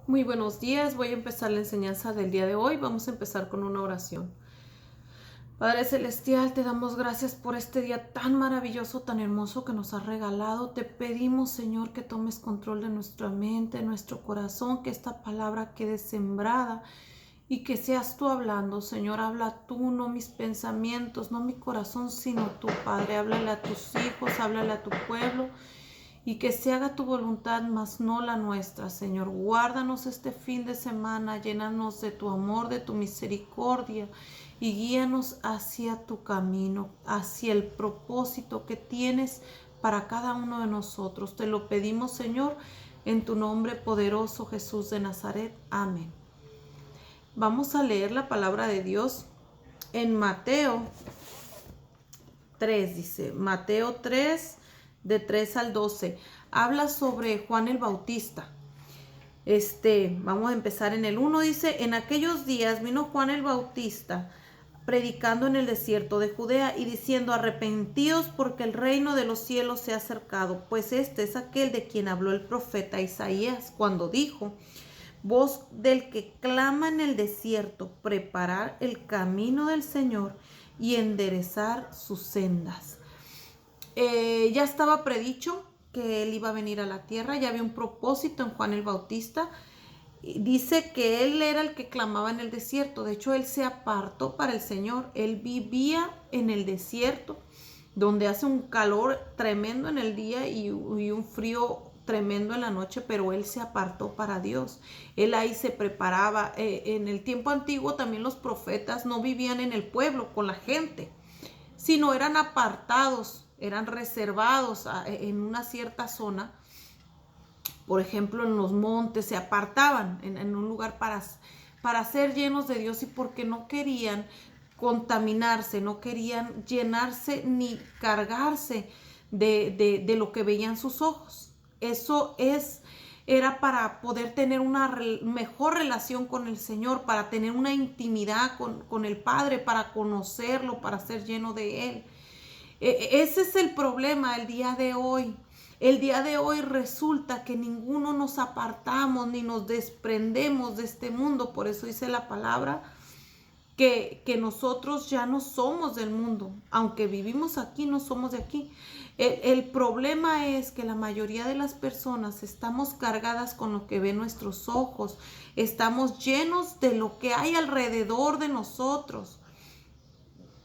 Muy buenos días, voy a empezar la enseñanza del día de hoy. Vamos a empezar con una oración. Padre Celestial, te damos gracias por este día tan maravilloso, tan hermoso que nos has regalado. Te pedimos, Señor, que tomes control de nuestra mente, nuestro corazón, que esta palabra quede sembrada y que seas tú hablando. Señor, habla tú, no mis pensamientos, no mi corazón, sino tú, Padre. Háblale a tus hijos, háblale a tu pueblo. Y que se haga tu voluntad, mas no la nuestra, Señor. Guárdanos este fin de semana, llénanos de tu amor, de tu misericordia y guíanos hacia tu camino, hacia el propósito que tienes para cada uno de nosotros. Te lo pedimos, Señor, en tu nombre poderoso, Jesús de Nazaret. Amén. Vamos a leer la palabra de Dios en Mateo 3, dice, Mateo 3, de 3 al 12, habla sobre Juan el Bautista. Vamos a empezar en el 1, dice, en aquellos días vino Juan el Bautista predicando en el desierto de Judea y diciendo, arrepentíos porque el reino de los cielos se ha acercado, pues este es aquel de quien habló el profeta Isaías cuando dijo, voz del que clama en el desierto, preparar el camino del Señor y enderezar sus sendas. Ya estaba predicho que él iba a venir a la tierra, ya había un propósito en Juan el Bautista. Dice que él era el que clamaba en el desierto, de hecho él se apartó para el Señor, él vivía en el desierto, donde hace un calor tremendo en el día y un frío tremendo en la noche, pero él se apartó para Dios. Él ahí se preparaba. En el tiempo antiguo también los profetas no vivían en el pueblo con la gente, sino eran apartados, eran reservados en una cierta zona. Por ejemplo, en los montes se apartaban en un lugar para ser llenos de Dios y porque no querían contaminarse, no querían llenarse ni cargarse de lo que veían sus ojos. Era para poder tener una mejor relación con el Señor, para tener una intimidad con el Padre, para conocerlo, para ser lleno de Él. Ese es el problema el día de hoy. El día de hoy resulta que ninguno nos apartamos ni nos desprendemos de este mundo. Por eso dice la palabra que nosotros ya no somos del mundo. Aunque vivimos aquí, no somos de aquí. El problema es que la mayoría de las personas estamos cargadas con lo que ven nuestros ojos. Estamos llenos de lo que hay alrededor de nosotros.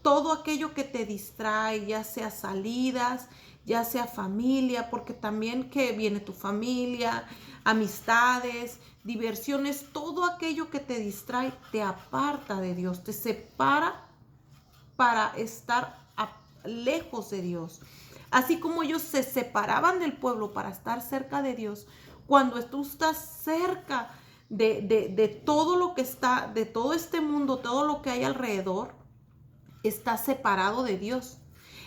Todo aquello que te distrae, ya sea salidas, ya sea familia, porque también que viene tu familia, amistades, diversiones, todo aquello que te distrae te aparta de Dios, te separa para estar lejos de Dios. Así como ellos se separaban del pueblo para estar cerca de Dios, cuando tú estás cerca de todo lo que está, de todo este mundo, todo lo que hay alrededor, estás separado de Dios.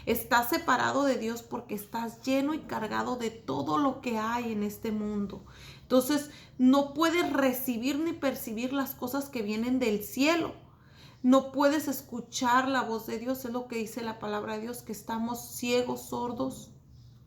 Estás separado de Dios porque estás lleno y cargado de todo lo que hay en este mundo. Entonces, no puedes recibir ni percibir las cosas que vienen del cielo. No puedes escuchar la voz de Dios. Es lo que dice la palabra de Dios, que estamos ciegos, sordos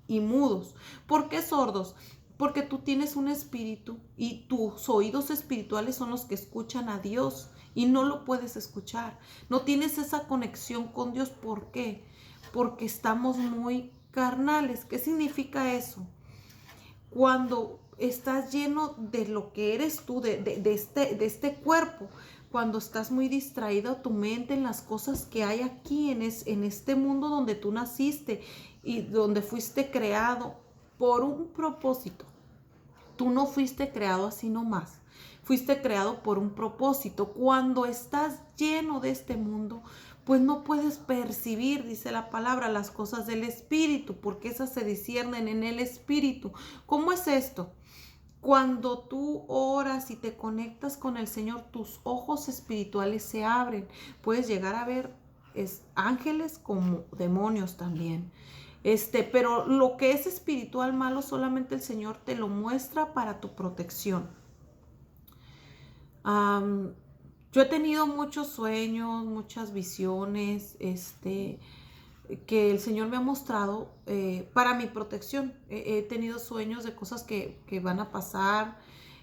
y mudos. ¿Por qué sordos? Porque tú tienes un espíritu y tus oídos espirituales son los que escuchan a Dios y no lo puedes escuchar. No tienes esa conexión con Dios. ¿Por qué? Porque estamos muy carnales. ¿Qué significa eso? Cuando estás lleno de lo que eres tú, de este cuerpo, cuando estás muy distraído tu mente en las cosas que hay aquí, en este mundo donde tú naciste y donde fuiste creado por un propósito. Tú no fuiste creado así nomás. Fuiste creado por un propósito. Cuando estás lleno de este mundo, pues no puedes percibir, dice la palabra, las cosas del espíritu, porque esas se disciernen en el espíritu. ¿Cómo es esto? Cuando tú oras y te conectas con el Señor, tus ojos espirituales se abren. Puedes llegar a ver ángeles como demonios también. Pero lo que es espiritual malo solamente el Señor te lo muestra para tu protección. Yo he tenido muchos sueños, muchas visiones, que el Señor me ha mostrado para mi protección. He tenido sueños de cosas que van a pasar.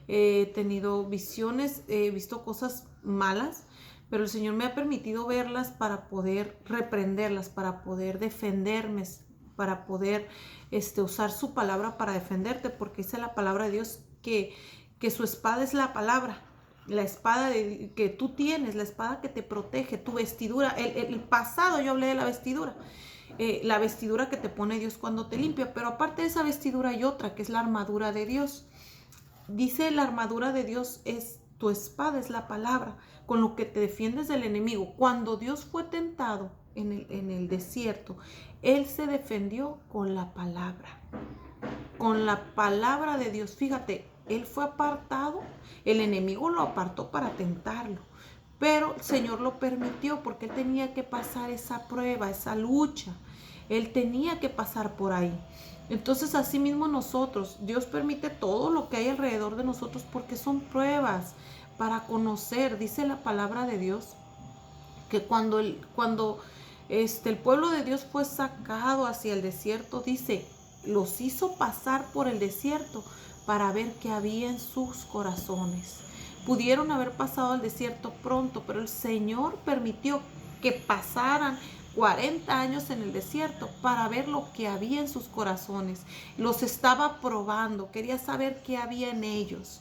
he tenido visiones, he visto cosas malas, pero el Señor me ha permitido verlas para poder reprenderlas, para poder defenderme, para poder usar su palabra para defenderte, porque dice la palabra de Dios que su espada es la palabra. La espada que tú tienes, la espada que te protege, tu vestidura. El pasado yo hablé de la vestidura que te pone Dios cuando te limpia, pero aparte de esa vestidura hay otra, que es la armadura de Dios. Dice la armadura de Dios es tu espada, es la palabra, con lo que te defiendes del enemigo. Cuando Dios fue tentado en el desierto, Él se defendió con la palabra. Con la palabra de Dios. Fíjate, Él fue apartado, el enemigo lo apartó para tentarlo, pero el Señor lo permitió porque Él tenía que pasar esa prueba, esa lucha. Él tenía que pasar por ahí. Entonces, así mismo nosotros, Dios permite todo lo que hay alrededor de nosotros porque son pruebas para conocer. Dice la palabra de Dios que cuando el pueblo de Dios fue sacado hacia el desierto, dice, los hizo pasar por el desierto para ver qué había en sus corazones. Pudieron haber pasado al desierto pronto, pero el Señor permitió que pasaran 40 años en el desierto para ver lo que había en sus corazones. Los estaba probando, quería saber qué había en ellos.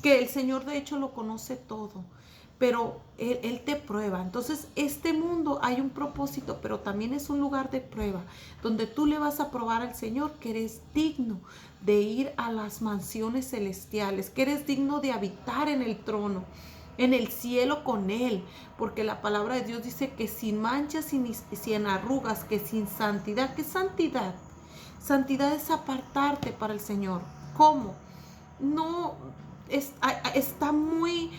Que el Señor de hecho lo conoce todo, pero Él te prueba. Entonces, este mundo hay un propósito, pero también es un lugar de prueba, donde tú le vas a probar al Señor que eres digno de ir a las mansiones celestiales, que eres digno de habitar en el trono, en el cielo con Él, porque la palabra de Dios dice que sin manchas, sin arrugas, que sin santidad. ¿Qué santidad? Santidad es apartarte para el Señor. ¿Cómo? No, está muy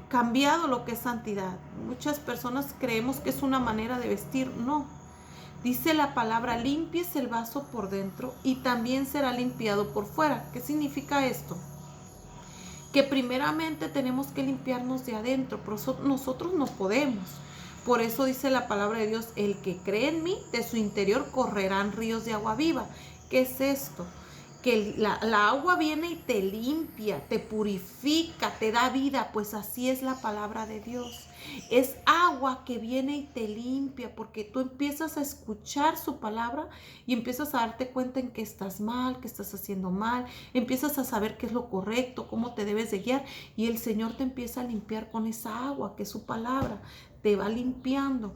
cambiado lo que es santidad. Muchas personas creemos que es una manera de vestir. No. Dice la palabra, limpies el vaso por dentro y también será limpiado por fuera. ¿Qué significa esto? Que primeramente tenemos que limpiarnos de adentro, pero nosotros no podemos. Por eso dice la palabra de Dios, el que cree en mí, de su interior correrán ríos de agua viva. ¿Qué es esto? Que la agua viene y te limpia, te purifica, te da vida, pues así es la palabra de Dios. Es agua que viene y te limpia, porque tú empiezas a escuchar su palabra y empiezas a darte cuenta en que estás mal, que estás haciendo mal, empiezas a saber qué es lo correcto, cómo te debes de guiar, y el Señor te empieza a limpiar con esa agua, que es su palabra, te va limpiando,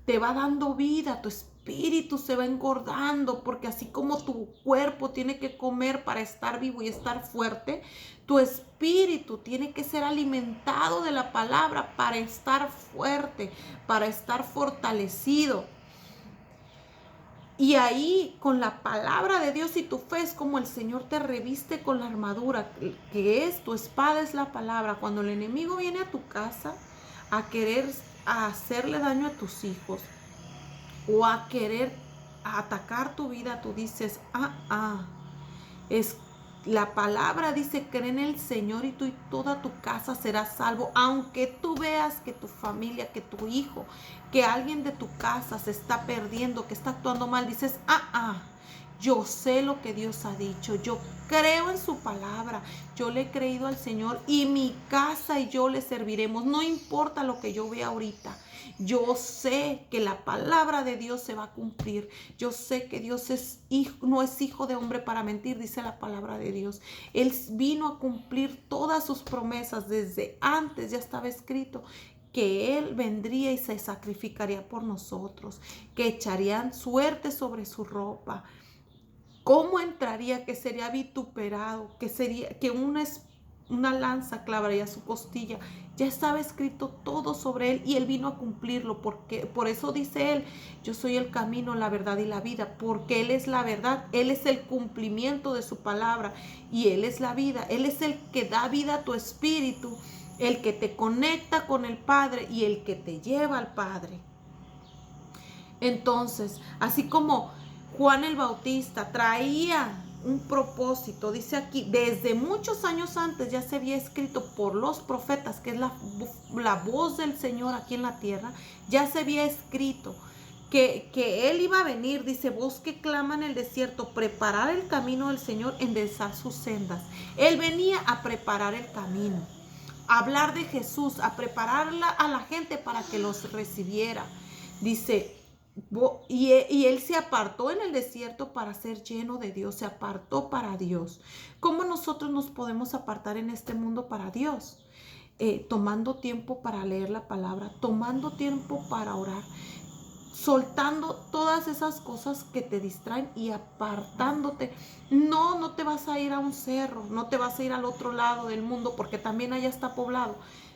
te va dando vida, tu espíritu se va engordando, porque así como tu cuerpo tiene que comer para estar vivo y estar fuerte, tu espíritu tiene que ser alimentado de la palabra para estar fuerte, para estar fortalecido. Y ahí, con la palabra de Dios y tu fe, es como el Señor te reviste con la armadura, que es tu espada, es la palabra. Cuando el enemigo viene a tu casa a querer hacerle daño a tus hijos, o a querer atacar tu vida, tú dices, es la palabra dice, cree en el Señor y tú y toda tu casa serás salvo, aunque tú veas que tu familia, que tu hijo, que alguien de tu casa se está perdiendo, que está actuando mal, dices, yo sé lo que Dios ha dicho, yo creo en su palabra, yo le he creído al Señor y mi casa y yo le serviremos, no importa lo que yo vea ahorita. Yo sé que la palabra de Dios se va a cumplir. Yo sé que Dios no es hijo de hombre para mentir, dice la palabra de Dios. Él vino a cumplir todas sus promesas. Desde antes ya estaba escrito que Él vendría y se sacrificaría por nosotros, que echarían suerte sobre su ropa. ¿Cómo entraría? Que sería vituperado, que una lanza clavaría su costilla. Ya estaba escrito todo sobre Él y Él vino a cumplirlo. Por eso dice Él, yo soy el camino, la verdad y la vida, porque Él es la verdad, Él es el cumplimiento de su palabra y Él es la vida. Él es el que da vida a tu espíritu, el que te conecta con el Padre y el que te lleva al Padre. Entonces, así como Juan el Bautista traía un propósito, dice aquí, desde muchos años antes ya se había escrito por los profetas, que es la voz del Señor aquí en la tierra, ya se había escrito que Él iba a venir. Dice, voz que clama en el desierto, preparar el camino del Señor, enderezar sus sendas. Él venía a preparar el camino, a hablar de Jesús, a prepararla a la gente para que los recibiera. Dice, y Él se apartó en el desierto para ser lleno de Dios, se apartó para Dios. ¿Cómo nosotros nos podemos apartar en este mundo para Dios? Tomando tiempo para leer la palabra, tomando tiempo para orar, soltando todas esas cosas que te distraen y apartándote. No te vas a ir a un cerro, no te vas a ir al otro lado del mundo, porque también allá está poblado.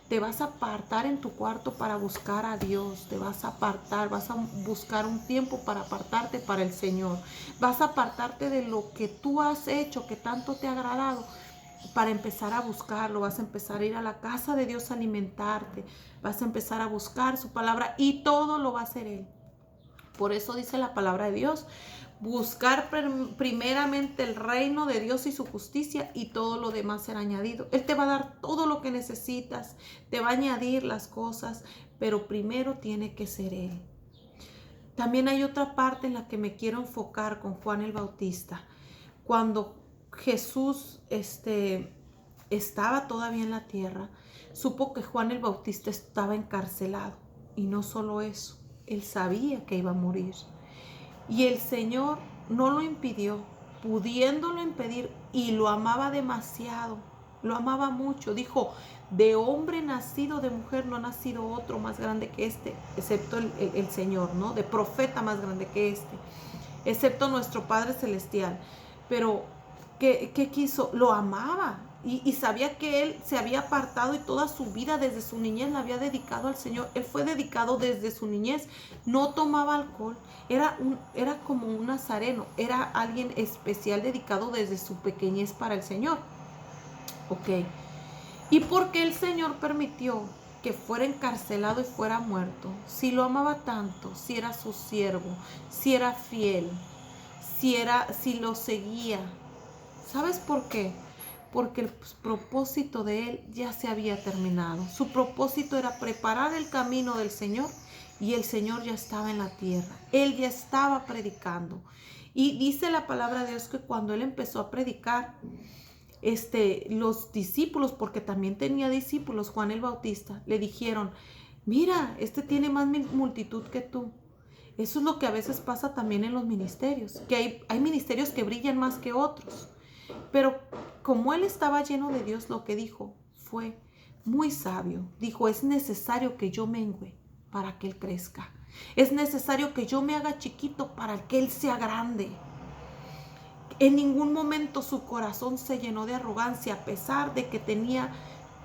Te vas a apartar en tu cuarto para buscar a Dios, te vas a apartar, vas a buscar un tiempo para apartarte para el Señor. Vas a apartarte de lo que tú has hecho, que tanto te ha agradado, para empezar a buscarlo. Vas a empezar a ir a la casa de Dios a alimentarte, vas a empezar a buscar su palabra y todo lo va a hacer Él. Por eso dice la palabra de Dios, buscar primeramente el reino de Dios y su justicia, y todo lo demás será añadido. Él te va a dar todo lo que necesitas, te va a añadir las cosas, pero primero tiene que ser Él. También hay otra parte en la que me quiero enfocar con Juan el Bautista. Cuando Jesús estaba todavía en la tierra, supo que Juan el Bautista estaba encarcelado. Y no solo eso, él sabía que iba a morir. Y el Señor no lo impidió, pudiéndolo impedir, y lo amaba demasiado, lo amaba mucho. Dijo, de hombre nacido de mujer no ha nacido otro más grande que este, excepto el Señor, ¿no? De profeta más grande que este, excepto nuestro Padre Celestial. Pero, ¿qué quiso? Lo amaba. Y sabía que él se había apartado y toda su vida desde su niñez la había dedicado al Señor. Él fue dedicado desde su niñez, no tomaba alcohol, era como un nazareno, era alguien especial dedicado desde su pequeñez para el Señor. Ok. ¿Y por qué el Señor permitió que fuera encarcelado y fuera muerto? Si lo amaba tanto, si era su siervo, si era fiel, si lo seguía. ¿Sabes por qué? Porque el propósito de Él ya se había terminado. Su propósito era preparar el camino del Señor, y el Señor ya estaba en la tierra. Él ya estaba predicando. Y dice la palabra de Dios que cuando Él empezó a predicar, los discípulos, porque también tenía discípulos, Juan el Bautista, le dijeron, mira, tiene más multitud que tú. Eso es lo que a veces pasa también en los ministerios, que hay ministerios que brillan más que otros. Pero como él estaba lleno de Dios, lo que dijo fue muy sabio. Dijo, es necesario que yo mengüe para que Él crezca. Es necesario que yo me haga chiquito para que Él sea grande. En ningún momento su corazón se llenó de arrogancia, a pesar de que tenía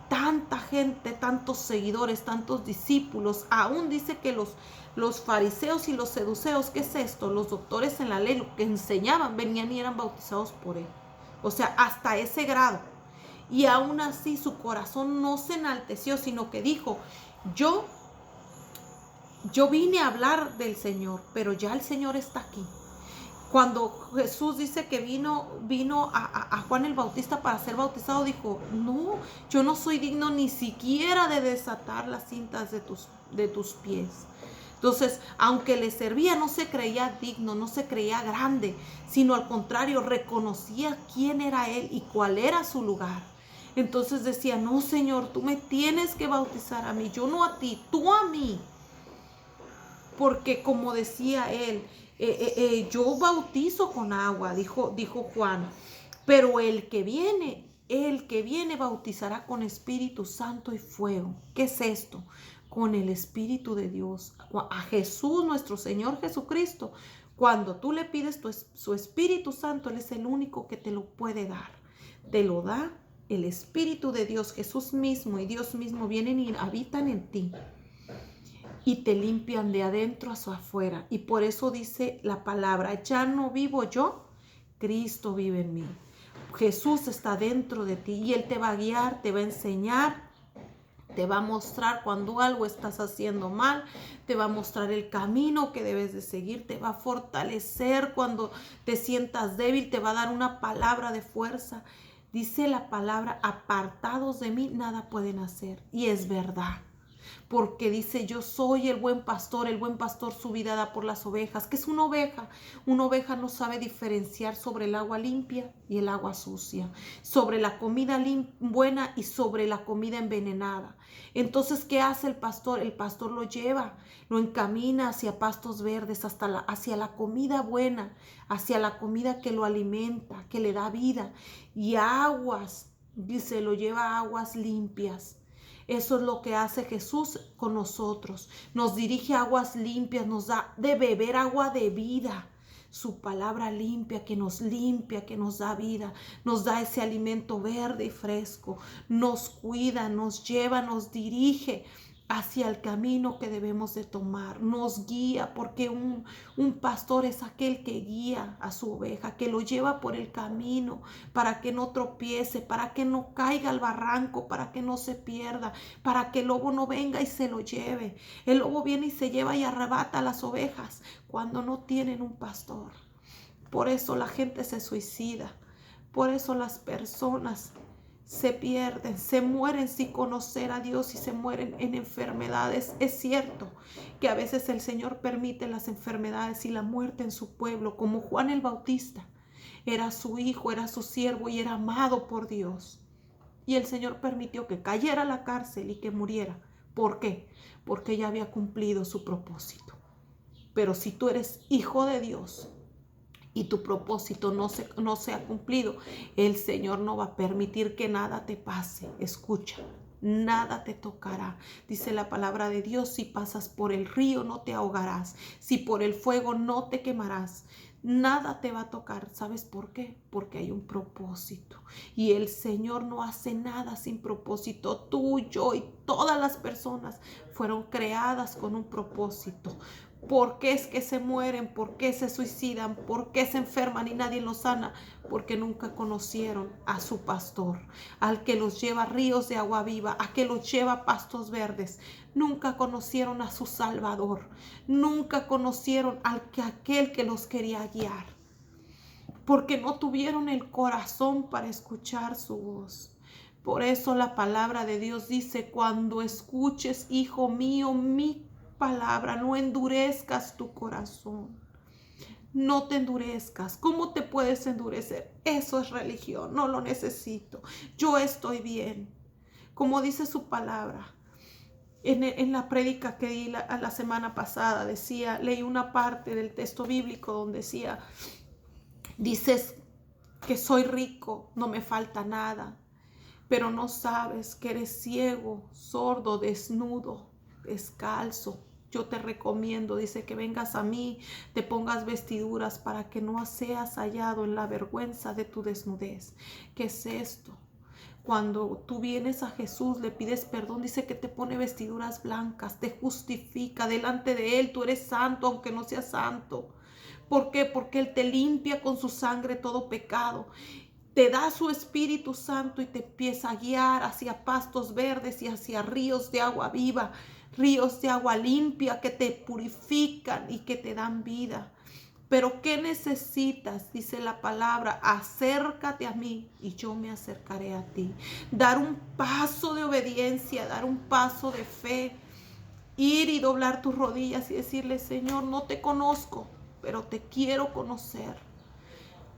tanta gente, tantos seguidores, tantos discípulos. Aún dice que los fariseos y los seduceos, ¿qué es esto? Los doctores en la ley, lo que enseñaban, venían y eran bautizados por Él. O sea, hasta ese grado. Y aún así su corazón no se enalteció, sino que dijo, yo vine a hablar del Señor, pero ya el Señor está aquí. Cuando Jesús dice que vino a Juan el Bautista para ser bautizado, dijo, no, yo no soy digno ni siquiera de desatar las cintas de tus pies. Entonces, aunque le servía, no se creía digno, no se creía grande, sino al contrario, reconocía quién era Él y cuál era su lugar. Entonces decía, no, Señor, tú me tienes que bautizar a mí, yo no a ti, tú a mí. Porque como decía él, yo bautizo con agua, dijo Juan, pero el que viene bautizará con Espíritu Santo y fuego. ¿Qué es esto? Con el Espíritu de Dios. A Jesús, nuestro Señor Jesucristo, cuando tú le pides su Espíritu Santo, Él es el único que te lo puede dar. Te lo da el Espíritu de Dios. Jesús mismo y Dios mismo vienen y habitan en ti y te limpian de adentro hacia afuera. Y por eso dice la palabra, ya no vivo yo, Cristo vive en mí. Jesús está dentro de ti y Él te va a guiar, te va a enseñar, te va a mostrar cuando algo estás haciendo mal, te va a mostrar el camino que debes de seguir, te va a fortalecer cuando te sientas débil, te va a dar una palabra de fuerza. Dice la palabra, apartados de mí nada pueden hacer. Y es verdad. porque dice, yo soy el buen pastor su vida da por las ovejas. ¿Qué es una oveja? Una oveja no sabe diferenciar sobre el agua limpia y el agua sucia, sobre la comida buena y sobre la comida envenenada. Entonces, ¿qué hace el pastor? El pastor lo lleva, lo encamina hacia pastos verdes, hacia la comida buena, hacia la comida que lo alimenta, que le da vida. Y aguas, dice, lo lleva a aguas limpias. Eso es lo que hace Jesús con nosotros. Nos dirige a aguas limpias, nos da de beber agua de vida. Su palabra limpia, que nos da vida, nos da ese alimento verde y fresco, nos cuida, nos lleva, nos dirige hacia el camino que debemos de tomar, nos guía, porque un pastor es aquel que guía a su oveja, que lo lleva por el camino para que no tropiece, para que no caiga al barranco, para que no se pierda, para que el lobo no venga y se lo lleve. El lobo viene y se lleva y arrebata a las ovejas cuando no tienen un pastor. Por eso la gente se suicida, por eso las personas se pierden, se mueren sin conocer a Dios y se mueren en enfermedades. Es cierto que a veces el Señor permite las enfermedades y la muerte en su pueblo, como Juan el Bautista. Era su hijo, era su siervo y era amado por Dios. Y el Señor permitió que cayera a la cárcel y que muriera. ¿Por qué? Porque ya había cumplido su propósito. Pero si tú eres hijo de Dios y tu propósito no se ha cumplido, el Señor no va a permitir que nada te pase. Escucha, nada te tocará. Dice la palabra de Dios, si pasas por el río no te ahogarás, si por el fuego no te quemarás. Nada te va a tocar. ¿Sabes por qué? Porque hay un propósito. Y el Señor no hace nada sin propósito. Tú, yo y todas las personas fueron creadas con un propósito. ¿Por qué es que se mueren? ¿Por qué se suicidan? ¿Por qué se enferman y nadie los sana? Porque nunca conocieron a su pastor, al que los lleva a ríos de agua viva, a que los lleva a pastos verdes. Nunca conocieron a su Salvador. Nunca conocieron aquel que los quería guiar. Porque no tuvieron el corazón para escuchar su voz. Por eso la palabra de Dios dice, cuando escuches, hijo mío, mi palabra, no endurezcas tu corazón. No te endurezcas. ¿Cómo te puedes endurecer? Eso es religión. No lo necesito. Yo estoy bien. Como dice su palabra. En la prédica que di la semana pasada, leí una parte del texto bíblico donde dices que soy rico, no me falta nada, pero no sabes que eres ciego, sordo, desnudo, descalzo. Yo te recomiendo, dice, que vengas a mí, te pongas vestiduras para que no seas hallado en la vergüenza de tu desnudez. ¿Qué es esto? Cuando tú vienes a Jesús, le pides perdón, dice que te pone vestiduras blancas, te justifica delante de Él. Tú eres santo aunque no seas santo. ¿Por qué? Porque Él te limpia con su sangre todo pecado. Te da su Espíritu Santo y te empieza a guiar hacia pastos verdes y hacia ríos de agua viva, ríos de agua limpia que te purifican y que te dan vida. Pero ¿qué necesitas? Dice la palabra, acércate a mí y yo me acercaré a ti. Dar un paso de obediencia, dar un paso de fe, ir y doblar tus rodillas y decirle, Señor, no te conozco, pero te quiero conocer.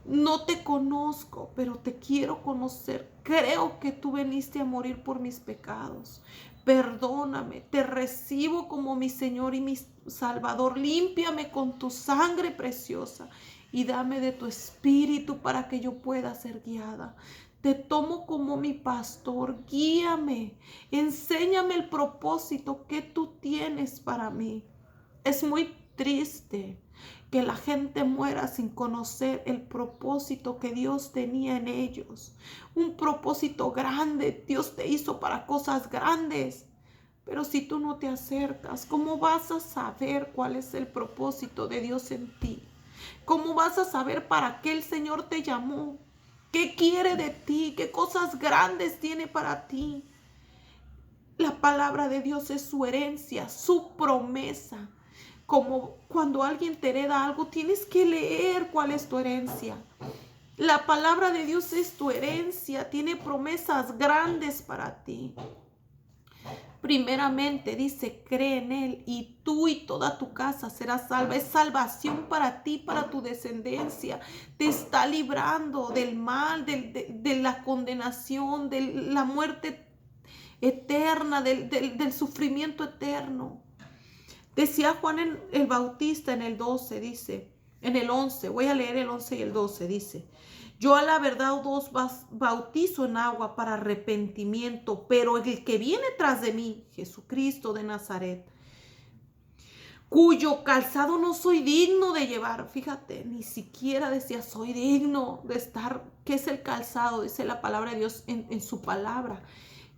No te conozco, pero te quiero conocer. Creo que tú viniste a morir por mis pecados. Perdóname, te recibo como mi Señor y mi Salvador. Límpiame con tu sangre preciosa y dame de tu espíritu para que yo pueda ser guiada. Te tomo como mi pastor, guíame, enséñame el propósito que tú tienes para mí. Es muy triste que la gente muera sin conocer el propósito que Dios tenía en ellos. Un propósito grande. Dios te hizo para cosas grandes. Pero si tú no te acercas, ¿cómo vas a saber cuál es el propósito de Dios en ti? ¿Cómo vas a saber para qué el Señor te llamó? ¿Qué quiere de ti? ¿Qué cosas grandes tiene para ti? La palabra de Dios es su herencia, su promesa. Como cuando alguien te hereda algo, tienes que leer cuál es tu herencia. La palabra de Dios es tu herencia, tiene promesas grandes para ti. Primeramente dice, cree en Él y tú y toda tu casa serás salva. Es salvación para ti, para tu descendencia. Te está librando del mal, de la condenación, de la muerte eterna, del sufrimiento eterno. Decía Juan el Bautista en el 12, dice, en el 11, voy a leer el 11 y el 12, dice, yo a la verdad os bautizo en agua para arrepentimiento, pero el que viene tras de mí, Jesucristo de Nazaret, cuyo calzado no soy digno de llevar. Fíjate, ni siquiera decía soy digno de estar. ¿Qué es el calzado? Dice la palabra de Dios en su palabra.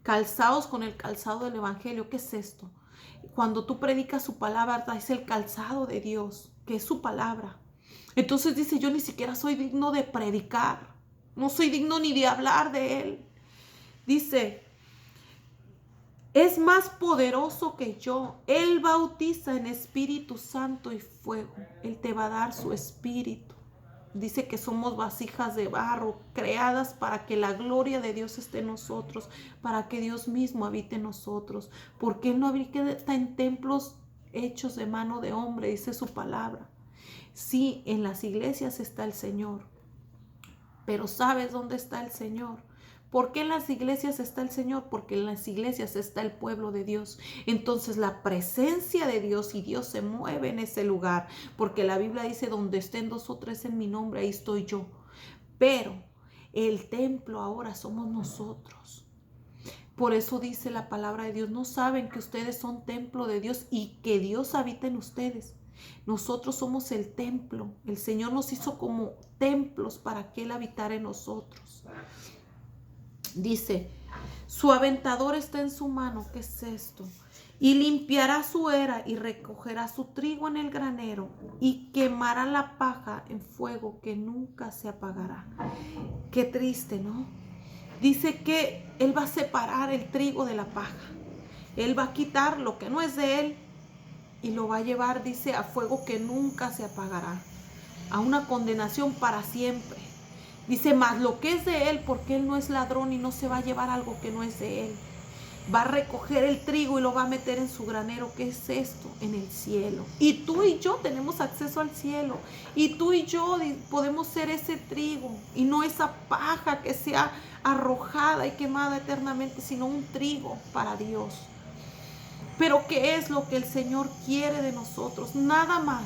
Calzados con el calzado del evangelio. ¿Qué es esto? Cuando tú predicas su palabra, es el calzado de Dios, que es su palabra. Entonces dice, yo ni siquiera soy digno de predicar. No soy digno ni de hablar de Él. Dice, es más poderoso que yo. Él bautiza en Espíritu Santo y fuego. Él te va a dar su espíritu. Dice que somos vasijas de barro, creadas para que la gloria de Dios esté en nosotros, para que Dios mismo habite en nosotros. Porque Él no habita en templos hechos de mano de hombre, dice su palabra. Sí, en las iglesias está el Señor. Pero ¿sabes dónde está el Señor? ¿Por qué en las iglesias está el Señor? Porque en las iglesias está el pueblo de Dios. Entonces la presencia de Dios y Dios se mueve en ese lugar. Porque la Biblia dice, donde estén 2 o 3 en mi nombre, ahí estoy yo. Pero el templo ahora somos nosotros. Por eso dice la palabra de Dios, no saben que ustedes son templo de Dios y que Dios habita en ustedes. Nosotros somos el templo. El Señor nos hizo como templos para que Él habitara en nosotros. Dice, su aventador está en su mano. ¿Qué es esto? Y limpiará su era y recogerá su trigo en el granero y quemará la paja en fuego que nunca se apagará. Qué triste, ¿no? Dice que Él va a separar el trigo de la paja. Él va a quitar lo que no es de Él y lo va a llevar, dice, a fuego que nunca se apagará, a una condenación para siempre. Dice, más lo que es de Él, porque Él no es ladrón y no se va a llevar algo que no es de Él. Va a recoger el trigo y lo va a meter en su granero. ¿Qué es esto? En el cielo. Y tú y yo tenemos acceso al cielo. Y tú y yo podemos ser ese trigo y no esa paja que sea arrojada y quemada eternamente, sino un trigo para Dios. Pero ¿qué es lo que el Señor quiere de nosotros? Nada más.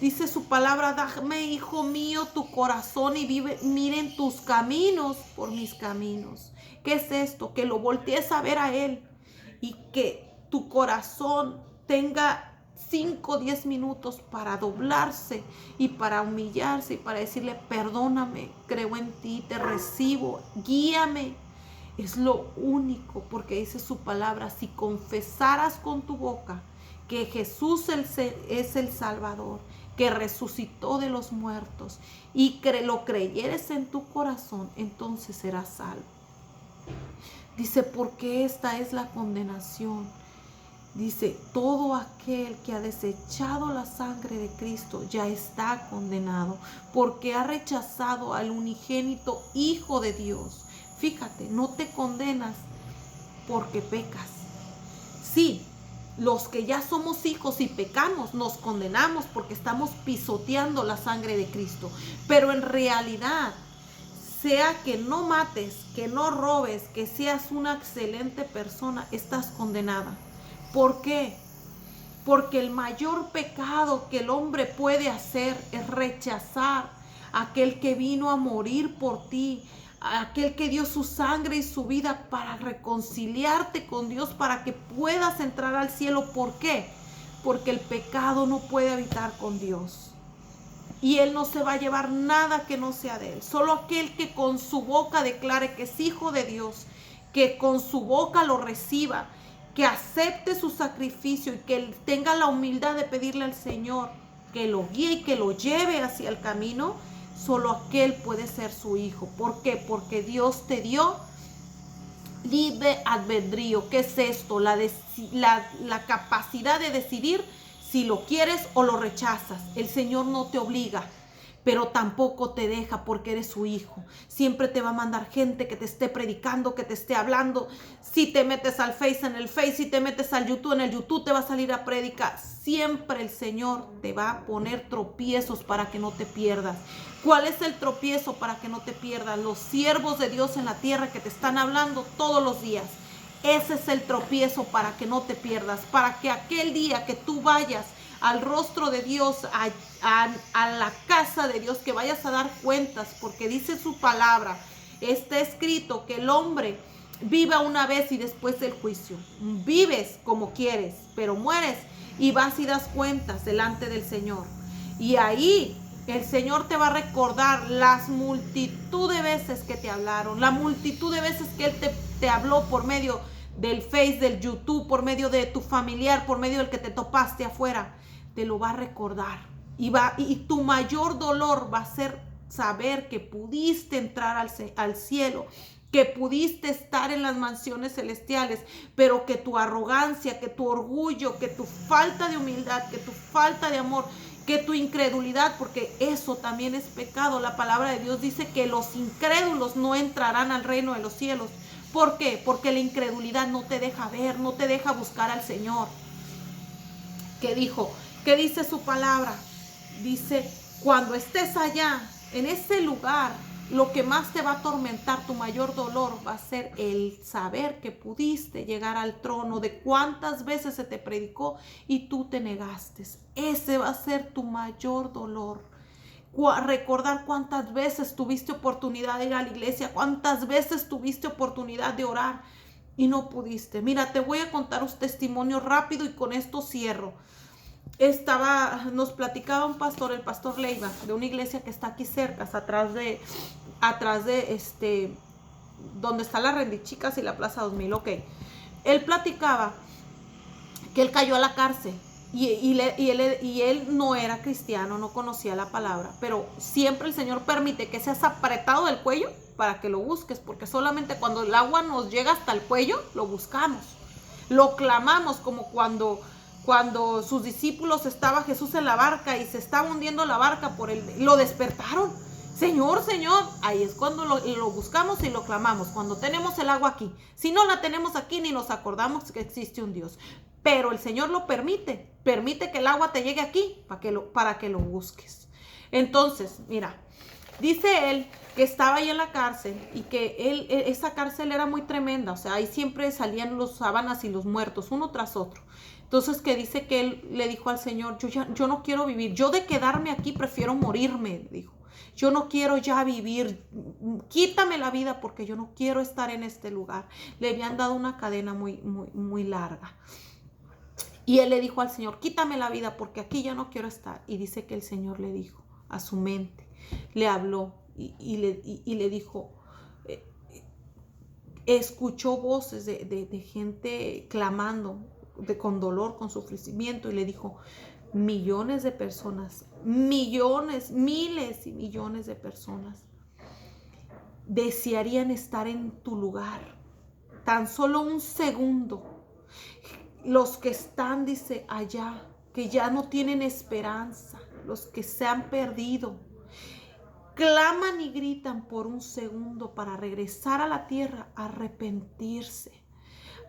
Dice su palabra, dame, hijo mío, tu corazón y miren tus caminos por mis caminos. ¿Qué es esto? Que lo voltees a ver a Él y que tu corazón tenga 5 o 10 minutos para doblarse y para humillarse y para decirle, perdóname, creo en ti, te recibo, guíame. Es lo único, porque dice su palabra, si confesaras con tu boca que Jesús es el Salvador, que resucitó de los muertos y que lo creyeres en tu corazón, entonces serás salvo. Dice, porque esta es la condenación. Dice, todo aquel que ha desechado la sangre de Cristo ya está condenado, porque ha rechazado al unigénito Hijo de Dios. Fíjate, no te condenas porque pecas. Sí, los que ya somos hijos y pecamos, nos condenamos porque estamos pisoteando la sangre de Cristo. Pero en realidad, sea que no mates, que no robes, que seas una excelente persona, estás condenada. ¿Por qué? Porque el mayor pecado que el hombre puede hacer es rechazar a aquel que vino a morir por ti, a aquel que dio su sangre y su vida para reconciliarte con Dios, para que puedas entrar al cielo. ¿Por qué? Porque el pecado no puede habitar con Dios. Y Él no se va a llevar nada que no sea de Él. Solo aquel que con su boca declare que es hijo de Dios, que con su boca lo reciba, que acepte su sacrificio y que tenga la humildad de pedirle al Señor que lo guíe y que lo lleve hacia el camino, solo aquel puede ser su hijo. ¿Por qué? Porque Dios te dio libre albedrío. ¿Qué es esto? La capacidad de decidir si lo quieres o lo rechazas. El Señor no te obliga. pero tampoco te deja porque eres su hijo. Siempre te va a mandar gente que te esté predicando, que te esté hablando. Si te metes al Face, en el Face, si te metes al YouTube, en el YouTube te va a salir a predicar. Siempre el Señor te va a poner tropiezos para que no te pierdas. ¿Cuál es el tropiezo para que no te pierdas? Los siervos de Dios en la tierra que te están hablando todos los días. Ese es el tropiezo para que no te pierdas, para que aquel día que tú vayas al rostro de Dios, a la casa de Dios, que vayas a dar cuentas, porque dice su palabra, está escrito que el hombre viva una vez y después del juicio. Vives como quieres, pero mueres y vas y das cuentas delante del Señor. Y ahí el Señor te va a recordar las multitud de veces que te hablaron, la multitud de veces que Él te habló por medio del Face, del YouTube, por medio de tu familiar, por medio del que te topaste afuera. Te lo va a recordar. Y tu mayor dolor va a ser saber que pudiste entrar al cielo, que pudiste estar en las mansiones celestiales, pero que tu arrogancia, que tu orgullo, que tu falta de humildad, que tu falta de amor, que tu incredulidad, porque eso también es pecado. La palabra de Dios dice que los incrédulos no entrarán al reino de los cielos. ¿Por qué? Porque la incredulidad no te deja ver, no te deja buscar al Señor. ¿Qué dijo? ¿Qué dice su palabra? Dice, cuando estés allá, en ese lugar, lo que más te va a atormentar, tu mayor dolor, va a ser el saber que pudiste llegar al trono, de cuántas veces se te predicó y tú te negaste. Ese va a ser tu mayor dolor. Recordar cuántas veces tuviste oportunidad de ir a la iglesia, cuántas veces tuviste oportunidad de orar y no pudiste. Mira, te voy a contar un testimonio rápido y con esto cierro. Nos platicaba un pastor, el pastor Leiva, de una iglesia que está aquí cerca, atrás de donde está la Rendichicas y la Plaza 2000, ok. Él platicaba que él cayó a la cárcel y él no era cristiano, no conocía la palabra, pero siempre el Señor permite que seas apretado del cuello para que lo busques, porque solamente cuando el agua nos llega hasta el cuello, lo buscamos, lo clamamos, como cuando sus discípulos, estaba Jesús en la barca y se estaba hundiendo la barca lo despertaron. Señor, Señor, ahí es cuando lo buscamos y lo clamamos, cuando tenemos el agua aquí. Si no la tenemos aquí, ni nos acordamos que existe un Dios. Pero el Señor lo permite que el agua te llegue aquí para que lo busques. Entonces, mira, dice él que estaba ahí en la cárcel y que esa cárcel era muy tremenda, o sea, ahí siempre salían los sábanas y los muertos, uno tras otro. Entonces que dice que él le dijo al Señor, yo no quiero vivir, yo de quedarme aquí prefiero morirme, dijo. Yo no quiero ya vivir, quítame la vida porque yo no quiero estar en este lugar. Le habían dado una cadena muy, muy, muy larga. Y él le dijo al Señor, quítame la vida porque aquí ya no quiero estar. Y dice que el Señor le dijo a su mente, le habló y le dijo, escuchó voces de gente clamando con dolor, con sufrimiento, y le dijo, millones de personas, millones, miles y millones de personas desearían estar en tu lugar, tan solo un segundo. Los que están, dice, allá, que ya no tienen esperanza, los que se han perdido, claman y gritan por un segundo para regresar a la tierra, arrepentirse,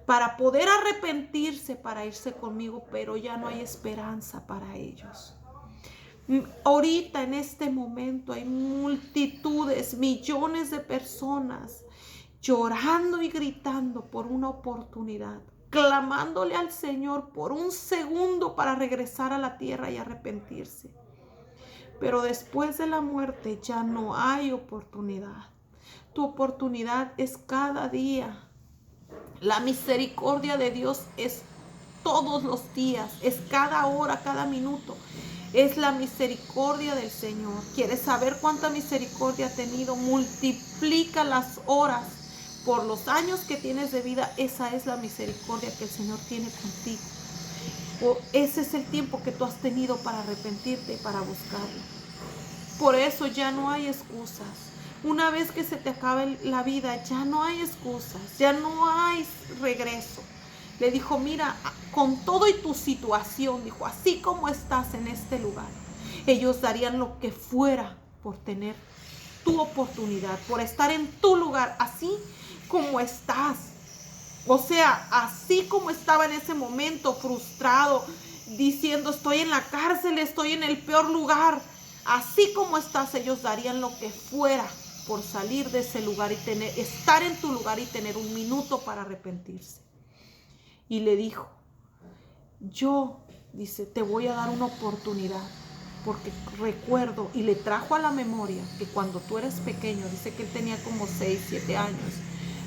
para poder arrepentirse, para irse conmigo, pero ya no hay esperanza para ellos. Ahorita, en este momento, hay multitudes, millones de personas llorando y gritando por una oportunidad, clamándole al Señor por un segundo para regresar a la tierra y arrepentirse. Pero después de la muerte ya no hay oportunidad. Tu oportunidad es cada día. La misericordia de Dios es todos los días, es cada hora, cada minuto. Es la misericordia del Señor. ¿Quieres saber cuánta misericordia ha tenido? Multiplica las horas por los años que tienes de vida. Esa es la misericordia que el Señor tiene contigo. Ese es el tiempo que tú has tenido para arrepentirte y para buscarlo. Por eso ya no hay excusas. Una vez que se te acabe la vida, ya no hay excusas, ya no hay regreso. Le dijo, mira, con todo y tu situación, dijo, así como estás en este lugar, ellos darían lo que fuera por tener tu oportunidad, por estar en tu lugar, así como estás. O sea, así como estaba en ese momento frustrado, diciendo estoy en la cárcel, estoy en el peor lugar. Así como estás, ellos darían lo que fuera por salir de ese lugar y estar en tu lugar y tener un minuto para arrepentirse. Y le dijo, yo, dice, te voy a dar una oportunidad, porque recuerdo, y le trajo a la memoria que cuando tú eres pequeño, dice que él tenía como 6, 7 años,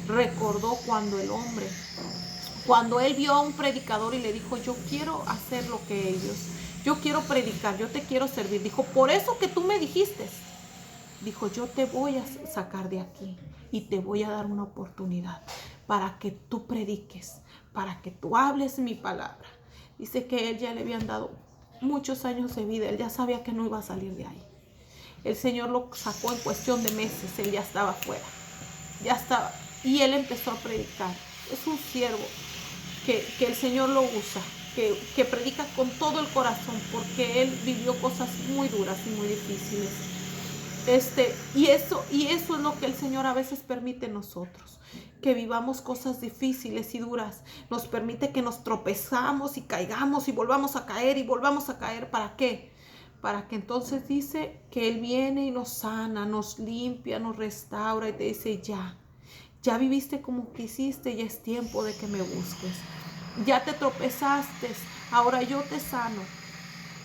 recordó cuando él vio a un predicador y le dijo, yo quiero hacer lo que ellos, yo quiero predicar, yo te quiero servir. Dijo, por eso que tú me dijiste, dijo, yo te voy a sacar de aquí y te voy a dar una oportunidad para que tú prediques, para que tú hables mi palabra. Dice que él ya le habían dado muchos años de vida, él ya sabía que no iba a salir de ahí. El Señor lo sacó en cuestión de meses, él ya estaba fuera, ya estaba, y él empezó a predicar. Es un siervo que el Señor lo usa, que predica con todo el corazón, porque él vivió cosas muy duras y muy difíciles. Y eso es lo que el Señor a veces permite en nosotros, que vivamos cosas difíciles y duras. Nos permite que nos tropezamos y caigamos y volvamos a caer y volvamos a caer. ¿Para qué? Para que entonces dice que Él viene y nos sana, nos limpia, nos restaura y te dice ya viviste como quisiste, ya es tiempo de que me busques. Ya te tropezaste, ahora yo te sano.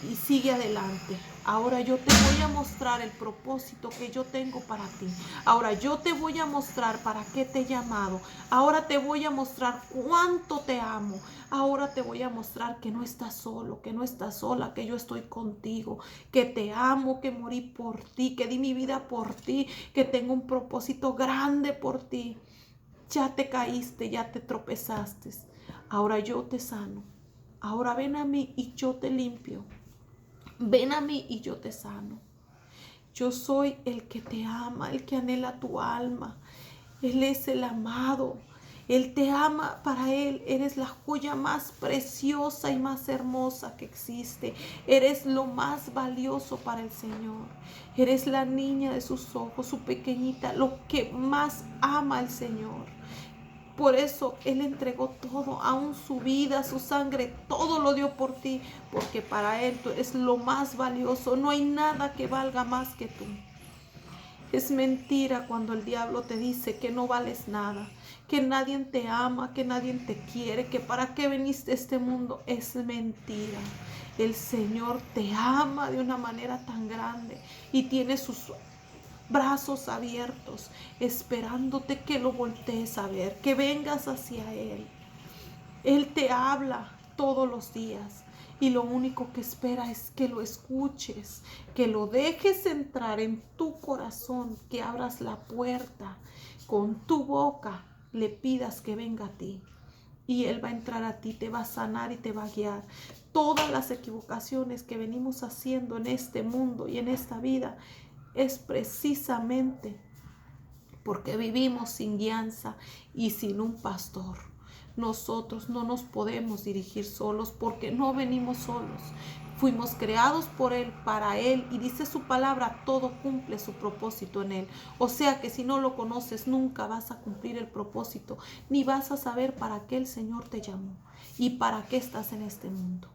Y sigue adelante. Ahora yo te voy a mostrar el propósito que yo tengo para ti. Ahora yo te voy a mostrar para qué te he llamado. Ahora te voy a mostrar cuánto te amo. Ahora te voy a mostrar que no estás solo, que no estás sola, que yo estoy contigo, que te amo, que morí por ti, que di mi vida por ti, que tengo un propósito grande por ti. Ya te caíste, ya te tropezaste. Ahora yo te sano. Ahora ven a mí y yo te limpio. Ven a mí y yo te sano. Yo soy el que te ama, el que anhela tu alma. Él es el amado. Él te ama, para Él eres la joya más preciosa y más hermosa que existe. Eres lo más valioso para el Señor. Eres la niña de sus ojos, su pequeñita, lo que más ama el Señor. Por eso Él entregó todo, aún su vida, su sangre, todo lo dio por ti, porque para Él tú eres lo más valioso. No hay nada que valga más que tú. Es mentira cuando el diablo te dice que no vales nada, que nadie te ama, que nadie te quiere, que para qué viniste a este mundo. Es mentira. El Señor te ama de una manera tan grande y tiene sus brazos abiertos, esperándote que lo voltees a ver, que vengas hacia Él. Él te habla todos los días y lo único que espera es que lo escuches, que lo dejes entrar en tu corazón, que abras la puerta con tu boca, le pidas que venga a ti. Y Él va a entrar a ti, te va a sanar y te va a guiar. Todas las equivocaciones que venimos haciendo en este mundo y en esta vida es precisamente porque vivimos sin guianza y sin un pastor. Nosotros no nos podemos dirigir solos porque no venimos solos. Fuimos creados por Él, para Él, y dice su palabra, todo cumple su propósito en Él. O sea que si no lo conoces, nunca vas a cumplir el propósito, ni vas a saber para qué el Señor te llamó y para qué estás en este mundo,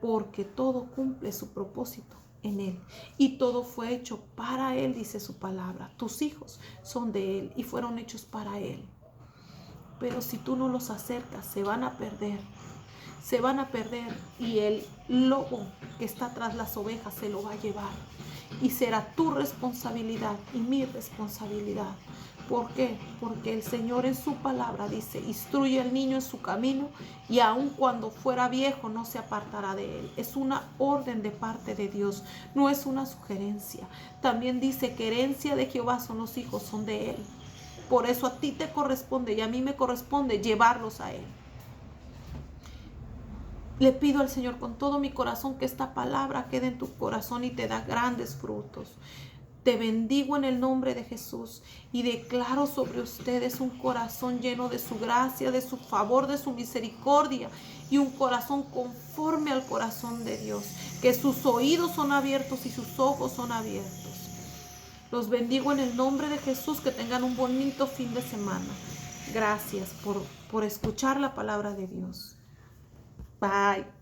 porque todo cumple su propósito en Él y todo fue hecho para Él, dice su palabra. Tus hijos son de Él y fueron hechos para Él. Pero si tú no los acercas, se van a perder y el lobo que está tras las ovejas se lo va a llevar y será tu responsabilidad y mi responsabilidad. ¿Por qué? Porque el Señor en su palabra dice, instruye al niño en su camino y aun cuando fuera viejo no se apartará de él. Es una orden de parte de Dios, no es una sugerencia. También dice que herencia de Jehová son los hijos, son de Él. Por eso a ti te corresponde y a mí me corresponde llevarlos a Él. Le pido al Señor con todo mi corazón que esta palabra quede en tu corazón y te da grandes frutos. Te bendigo en el nombre de Jesús y declaro sobre ustedes un corazón lleno de su gracia, de su favor, de su misericordia y un corazón conforme al corazón de Dios. Que sus oídos son abiertos y sus ojos son abiertos. Los bendigo en el nombre de Jesús, que tengan un bonito fin de semana. Gracias por escuchar la palabra de Dios. Bye.